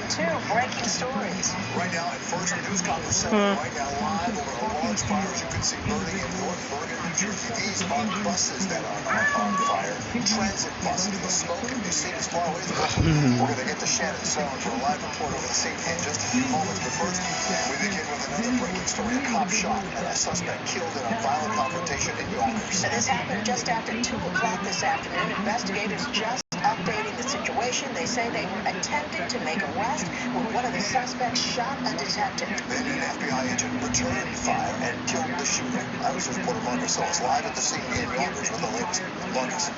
Bergen, too. Breaking stories. Right now, at First News Conference Center, right now, live over a large fire, as you can see, burning in North Bergen, New Jersey. These are buses that are on fire. Transit buses. The smoke can be seen as far away as possible. We're going to get to Shannon Stone for a live report over the scene in just a few moments. But first, we begin with another breaking story. A cop shot and a suspect killed in a violent confrontation in Yonkers. And this happened just after 2 o'clock this afternoon. Investigators just updating the situation. They say they were attempting to make arrest when one of the suspects shot a detective. Then an FBI agent returned fire and killed the shooter. Eyewitness reporter Marcus is live at the scene in Yonkers with the latest. Marcus.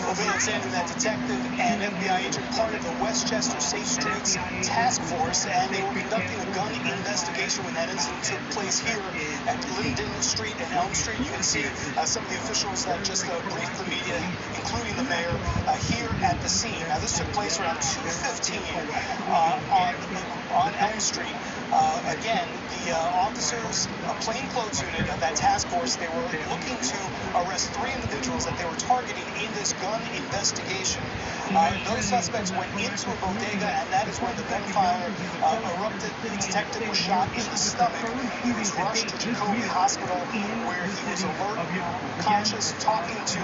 Well, Sandra, that detective and FBI agent part of the Westchester Safe Streets Task Force, and they were conducting a gun investigation when that incident took place here at Linden Street and Elm Street. You can see some of the officials that just briefed the media, including the mayor, here at the scene. Now, this took place around 2:15 on Elm Street. Again, the officers, a plainclothes unit of that task force, they were looking to arrest 3 individuals that they were targeting in this gun investigation. Those suspects went into a bodega, and that is where the gunfire erupted. The detective was shot in the stomach. He was rushed to Jacoby Hospital, where he was alert, conscious, talking to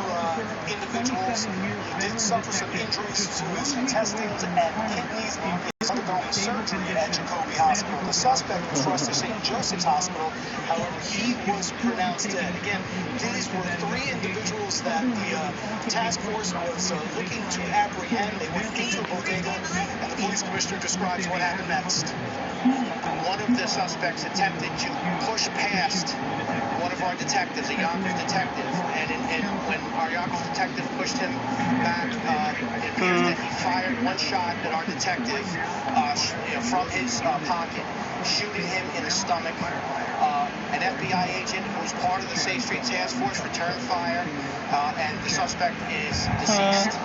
individuals. He did suffer some injuries to his intestines and kidneys. He's undergoing surgery at Jacoby Hospital. The suspect was rushed to St. Joseph's Hospital. However, he was pronounced dead. Again, these were 3 individuals that the task force was looking to apprehend. They went into a bodega, and the police commissioner describes what happened next. One of the suspects attempted to push past one of our detectives, a Yonkers detective, and when our Yonkers detective pushed him back, it appears that he fired one shot at our detective from his pocket, shooting him in the stomach. An FBI agent who was part of the Safe Street Task Force returned fire, and the suspect is deceased.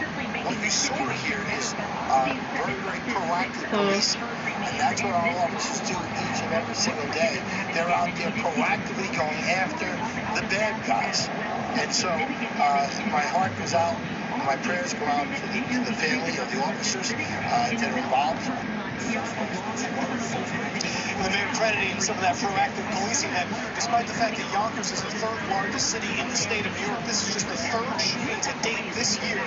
What we saw here is very, very proactive policing. And that's what our officers do each and every single day. They're out there proactively going after the bad guys. And so my heart goes out, my prayers go out to the family of the officers that are involved. The mayor crediting some of that proactive policing, that despite the fact that Yonkers is the 3rd largest city in the state of New York, this is just the 3rd shooting to date this year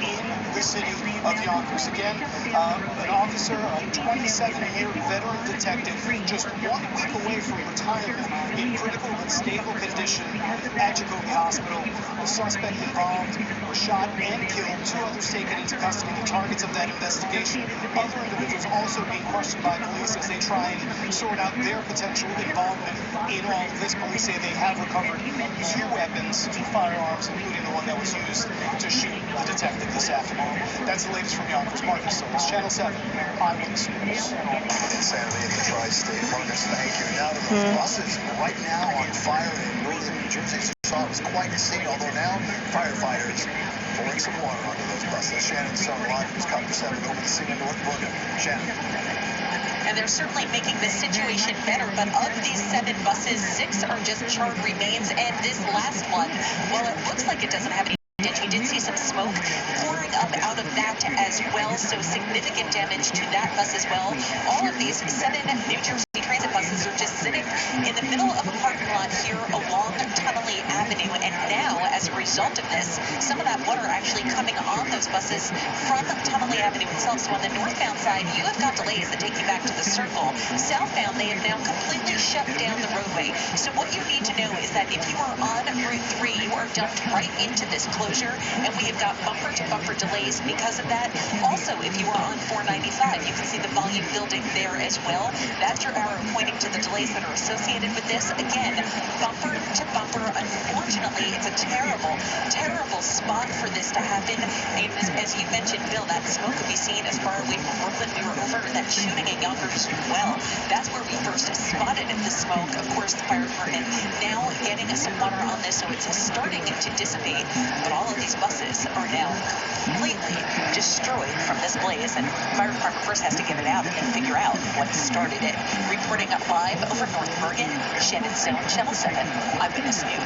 in the city of Yonkers. Again, an officer, a 27-year veteran detective, just 1 week away from retirement in critical but stable condition at Jacoby Hospital. The suspect involved was shot and killed. 2 others taken into custody, the targets of that investigation. Other individuals also being questioned by police as they try and sort out their potential involvement in all of this. Police say they have recovered 2 weapons, 2 firearms, including the one that was used to shoot the detective this afternoon. That's the latest from Yonkers. Marcus Solis, Channel 7, Eyewitness News. Insanity in the tri-state. Marcus, thank you. Now to those buses right now on fire in northern New Jersey. As you saw, it was quite a scene, although now firefighters pouring some water onto those buses. Shannon Stone, live News Conference 7 over the scene in North Bergen. Shannon. And they're certainly making the situation better, but of these 7 buses, 6 are just charred remains, and this last one, well, it looks like it doesn't have any damage. We did see some smoke pouring up out of that as well, so significant damage to that bus as well. All of these 7 New Jersey transit buses are just sitting in the middle of a parking lot here along Tunnelly Avenue, and now, as a result of this, some of that water actually coming on those buses from Tunnelly Avenue itself. So on the northbound side, you have got delays that take you back to the circle. Southbound, they have now completely shut down the roadway. So what you need to know is that if you are on Route 3, you are dumped right into this closure, and we have got bumper-to-bumper delays because of that. Also, if you are on 495, you can see the volume building there as well. That's your arrow pointing to the delays that are associated with this. Again, bumper to bumper. Unfortunately, it's a terrible, terrible spot for this to happen. And as you mentioned, Bill, that smoke could be seen as far away from Brooklyn. We were over that shooting in Yonkers as well. That's where we first spotted the smoke. Of course, the fire department now getting some water on this, so it's starting to dissipate. But all of these buses are now completely destroyed from this blaze, and the fire department first has to get it out and figure out what started it. Reporting live over North Bergen, Shannon Stone, Channel 7, Eyewitness News.